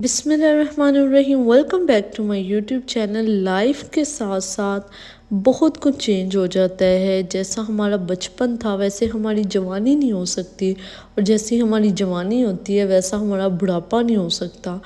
بسم اللہ الرحمن الرحیم، welcome back to my YouTube channel. Life کے ساتھ ساتھ بہت کچھ چینج ہو جاتا ہے۔ جیسا ہمارا بچپن تھا ویسے ہماری جوانی نہیں ہو سکتی، اور جیسی ہماری جوانی ہوتی ہے ویسا ہمارا بڑھاپا نہیں ہو سکتا۔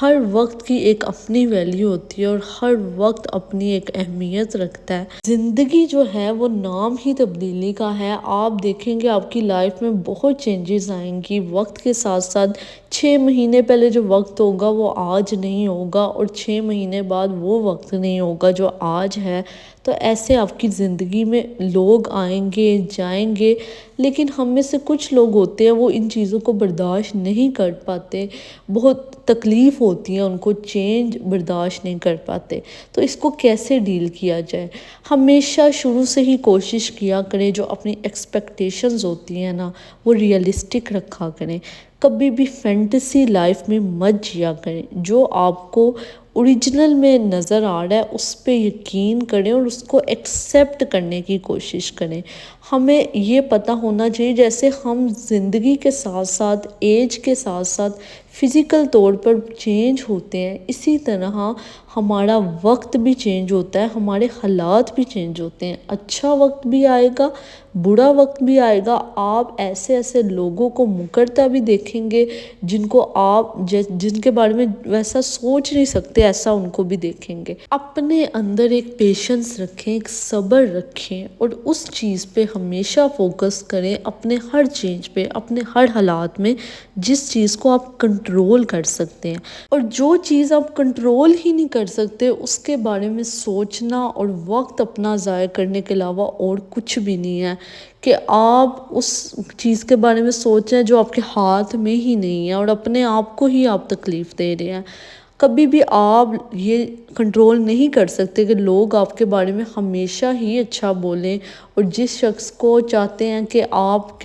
ہر وقت کی ایک اپنی ویلیو ہوتی ہے اور ہر وقت اپنی ایک اہمیت رکھتا ہے۔ زندگی جو ہے وہ نام ہی تبدیلی کا ہے۔ آپ دیکھیں گے آپ کی لائف میں بہت چینجز آئیں گی وقت کے ساتھ ساتھ۔ 6 مہینے پہلے جو وقت ہوگا وہ آج نہیں ہوگا، اور 6 مہینے بعد وہ وقت نہیں ہوگا جو آج ہے۔ تو ایسے آپ کی زندگی میں لوگ آئیں گے جائیں گے، لیکن ہم میں سے کچھ لوگ ہوتے ہیں وہ ان چیزوں کو برداشت نہیں کر پاتے، بہت تکلیف ہوتی ہے ان کو، چینج برداشت نہیں کر پاتے۔ تو اس کو کیسے ڈیل کیا جائے؟ ہمیشہ شروع سے ہی کوشش کیا کریں، جو اپنی ایکسپیکٹیشنز ہوتی ہیں نا وہ ریئلسٹک رکھا کریں۔ کبھی بھی فینٹیسی لائف میں مت جیا کریں۔ جو آپ کو اوریجنل میں نظر آ رہا ہے اس پہ یقین کریں اور اس کو ایکسیپٹ کرنے کی کوشش کریں۔ ہمیں یہ پتہ ہونا چاہیے جیسے ہم زندگی کے ساتھ ساتھ ایج کے ساتھ ساتھ فزیکل طور پر چینج ہوتے ہیں، اسی طرح ہمارا وقت بھی چینج ہوتا ہے، ہمارے حالات بھی چینج ہوتے ہیں۔ اچھا وقت بھی آئے گا، برا وقت بھی آئے گا۔ آپ ایسے ایسے لوگوں کو مکرتا بھی دیکھیں گے جن کو آپ جن کے بارے میں ویسا سوچ نہیں سکتے، ایسا ان کو بھی دیکھیں گے۔ اپنے اندر ایک پیشنس رکھیں، ایک صبر رکھیں، اور اس چیز پہ ہمیشہ فوکس کریں، اپنے ہر چینج پہ، اپنے ہر حالات میں، جس چیز کو آپ کنٹرول کر سکتے ہیں۔ اور جو چیز آپ کنٹرول ہی نہیں کر سکتے اس کے بارے میں سوچنا اور وقت اپنا ضائع کرنے کے علاوہ اور کچھ بھی نہیں ہے، کہ آپ اس چیز کے بارے میں سوچیں جو آپ کے ہاتھ میں ہی نہیں ہے، اور اپنے آپ کو ہی آپ تکلیف دے رہے ہیں۔ کبھی بھی آپ یہ کنٹرول نہیں کر سکتے کہ لوگ آپ کے بارے میں ہمیشہ ہی اچھا بولیں، اور جس شخص کو چاہتے ہیں کہ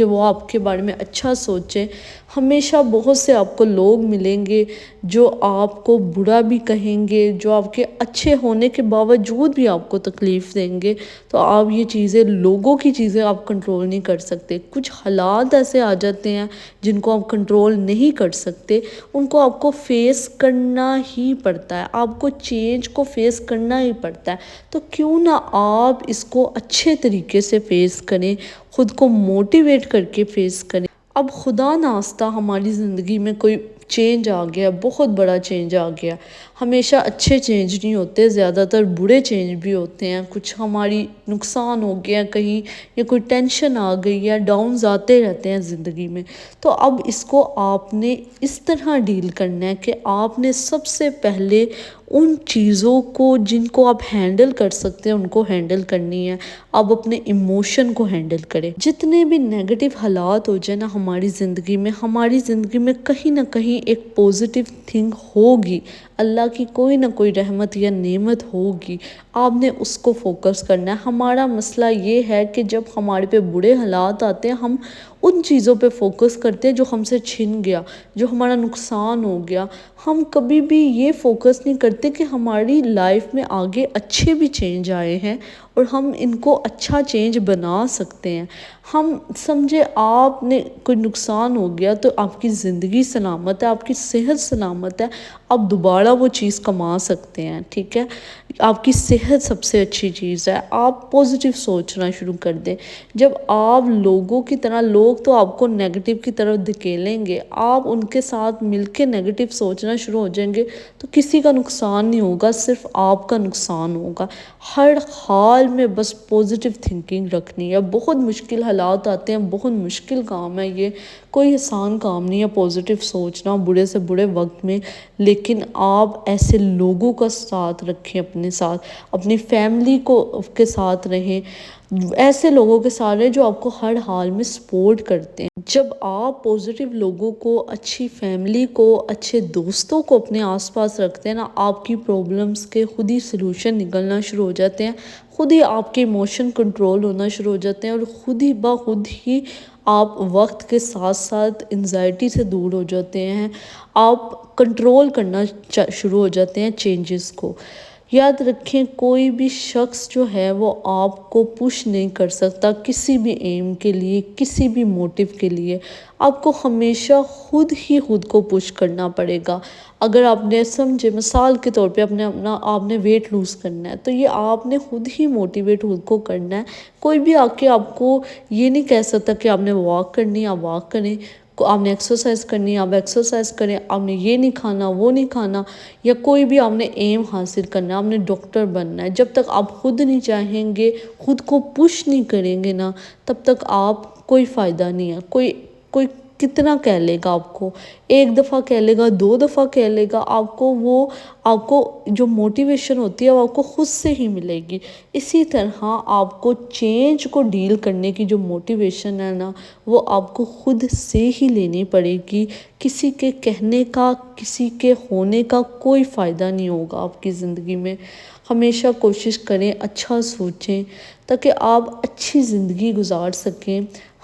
وہ آپ کے بارے میں اچھا سوچیں، ہمیشہ بہت سے آپ کو لوگ ملیں گے جو آپ کو برا بھی کہیں گے، جو آپ کے اچھے ہونے کے باوجود بھی آپ کو تکلیف دیں گے۔ تو آپ یہ چیزیں، لوگوں کی چیزیں آپ کنٹرول نہیں کر سکتے۔ کچھ حالات ایسے آ جاتے ہیں جن کو آپ کنٹرول نہیں کر سکتے، ان کو آپ کو فیس کرنا ہی پڑتا ہے، آپ کو چینج کو فیس کرنا ہی پڑتا ہے۔ تو کیوں نہ آپ اس کو اچھے طریقے سے فیس کریں، خود کو موٹیویٹ کر کے فیس کریں۔ اب خدا ناخواستہ ہماری زندگی میں کوئی چینج آ گیا، بہت بڑا چینج آ گیا۔ ہمیشہ اچھے چینج نہیں ہوتے، زیادہ تر برے چینج بھی ہوتے ہیں۔ کچھ ہماری نقصان ہو گیا کہیں، یا کوئی ٹینشن آ گئی ہے، ڈاؤنز آتے رہتے ہیں زندگی میں۔ تو اب اس کو آپ نے اس طرح ڈیل کرنا ہے کہ آپ نے سب سے پہلے ان چیزوں کو جن کو آپ ہینڈل کر سکتے ہیں ان کو ہینڈل کرنی ہے۔ آپ اپنے ایموشن کو ہینڈل کریں۔ جتنے بھی نیگیٹو حالات ہو جائے نا ہماری زندگی میں کہیں نہ کہیں ایک پوزیٹیو تھنگ ہوگی، اللہ کی کوئی نہ کوئی رحمت یا نعمت ہوگی۔ آپ نے اس کو فوکس کرنا ہے۔ ہمارا مسئلہ یہ ہے کہ جب ہمارے پہ برے حالات آتے ہیں ہم ان چیزوں پہ فوکس کرتے ہیں جو ہم سے چھن گیا، جو ہمارا نقصان ہو گیا۔ ہم کبھی بھی یہ فوکس نہیں کرتے کہ ہماری لائف میں آگے اچھے بھی چینج آئے ہیں اور ہم ان کو اچھا چینج بنا سکتے ہیں۔ ہم سمجھے آپ نے کوئی نقصان ہو گیا تو آپ کی زندگی سلامت ہے، آپ کی صحت سلامت ہے، آپ دوبارہ وہ چیز کما سکتے ہیں، ٹھیک ہے؟ آپ کی صحت سب سے اچھی چیز ہے۔ آپ پوزیٹیو سوچنا شروع کر دیں۔ جب آپ لوگوں کی طرح، لوگ تو آپ کو نیگیٹو کی طرف دھکیلیں گے، آپ ان کے ساتھ مل کے نیگیٹو سوچنا شروع ہو جائیں گے تو کسی کا نقصان نہیں ہوگا، صرف آپ کا نقصان ہوگا۔ ہر حال میں بس پوزیٹیو تھنکنگ رکھنی ہے۔ بہت مشکل حالات آتے ہیں، بہت مشکل کام ہے یہ، کوئی آسان کام نہیں ہے پوزیٹیو سوچنا برے سے برے وقت میں، لیکن آپ ایسے لوگوں کا ساتھ رکھیں، اپنے ساتھ، اپنی فیملی کے ساتھ رہیں، ایسے لوگوں کے ساتھ رہیں جو آپ کو ہر حال میں سپورٹ کرتے ہیں۔ جب آپ پوزیٹیو لوگوں کو، اچھی فیملی کو، اچھے دوستوں کو اپنے آس پاس رکھتے ہیں نا، آپ کی پرابلمس کے خود ہی سلوشن نکلنا شروع ہو جاتے ہیں، خود ہی آپ کے ایموشن کنٹرول ہونا شروع ہو جاتے ہیں، اور خود ہی آپ وقت کے ساتھ ساتھ انزائٹی سے دور ہو جاتے ہیں، آپ کنٹرول کرنا شروع ہو جاتے ہیں چینجز کو۔ یاد رکھیں کوئی بھی شخص جو ہے وہ آپ کو پش نہیں کر سکتا کسی بھی ایم کے لیے، کسی بھی موٹیو کے لیے۔ آپ کو ہمیشہ خود ہی خود کو پش کرنا پڑے گا۔ اگر آپ نے سمجھے مثال کے طور پہ آپ نے ویٹ لوز کرنا ہے تو یہ آپ نے خود ہی موٹیویٹ خود کو کرنا ہے۔ کوئی بھی آ کے آپ کو یہ نہیں کہہ سکتا کہ آپ نے واک کرنی ہے آپ واک کریں، آپ نے ایکسرسائز کرنی ہے آپ ایکسرسائز کریں، آپ نے یہ نہیں کھانا وہ نہیں کھانا، یا کوئی بھی آپ نے ایم حاصل کرنا ہے، آپ نے ڈاکٹر بننا ہے۔ جب تک آپ خود نہیں چاہیں گے، خود کو پش نہیں کریں گے نا، تب تک آپ کوئی فائدہ نہیں ہے۔ کوئی کتنا کہہ لے گا آپ کو، ایک دفعہ کہہ لے گا، دو دفعہ کہہ لے گا، آپ کو جو موٹیویشن ہوتی ہے وہ آپ کو خود سے ہی ملے گی۔ اسی طرح آپ کو چینج کو ڈیل کرنے کی جو موٹیویشن ہے نا، وہ آپ کو خود سے ہی لینی پڑے گی۔ کسی کے کہنے کا، کسی کے ہونے کا کوئی فائدہ نہیں ہوگا آپ کی زندگی میں۔ ہمیشہ کوشش کریں، اچھا سوچیں تاکہ آپ اچھی زندگی گزار سکیں۔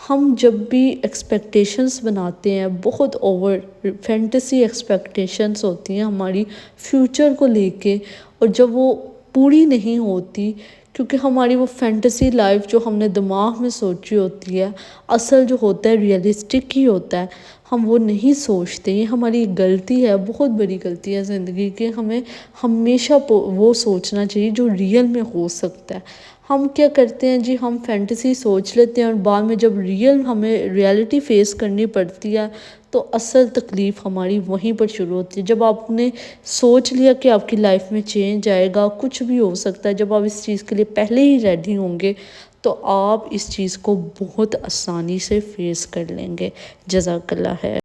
ہم جب بھی ایکسپیکٹیشنز بناتے ہیں، بہت اوور فینٹیسی ایکسپیکٹیشنز ہوتی ہیں ہماری فیوچر کو لے کے، اور جب وہ پوری نہیں ہوتی، کیونکہ ہماری وہ فینٹیسی لائف جو ہم نے دماغ میں سوچی ہوتی ہے، اصل جو ہوتا ہے ریئلسٹک ہی ہوتا ہے، ہم وہ نہیں سوچتے۔ یہ ہماری غلطی ہے، بہت بڑی غلطی ہے زندگی کی۔ ہمیں ہمیشہ وہ سوچنا چاہیے جو ریئل میں ہو سکتا ہے۔ ہم کیا کرتے ہیں جی، ہم فینٹیسی سوچ لیتے ہیں اور بعد میں جب ہمیں ریئلٹی فیس کرنی پڑتی ہے تو اصل تکلیف ہماری وہیں پر شروع ہوتی ہے۔ جب آپ نے سوچ لیا کہ آپ کی لائف میں چینج آئے گا، کچھ بھی ہو سکتا ہے، جب آپ اس چیز کے لیے پہلے ہی ریڈی ہوں گے تو آپ اس چیز کو بہت آسانی سے فیس کر لیں گے۔ جزاک اللہ خیر۔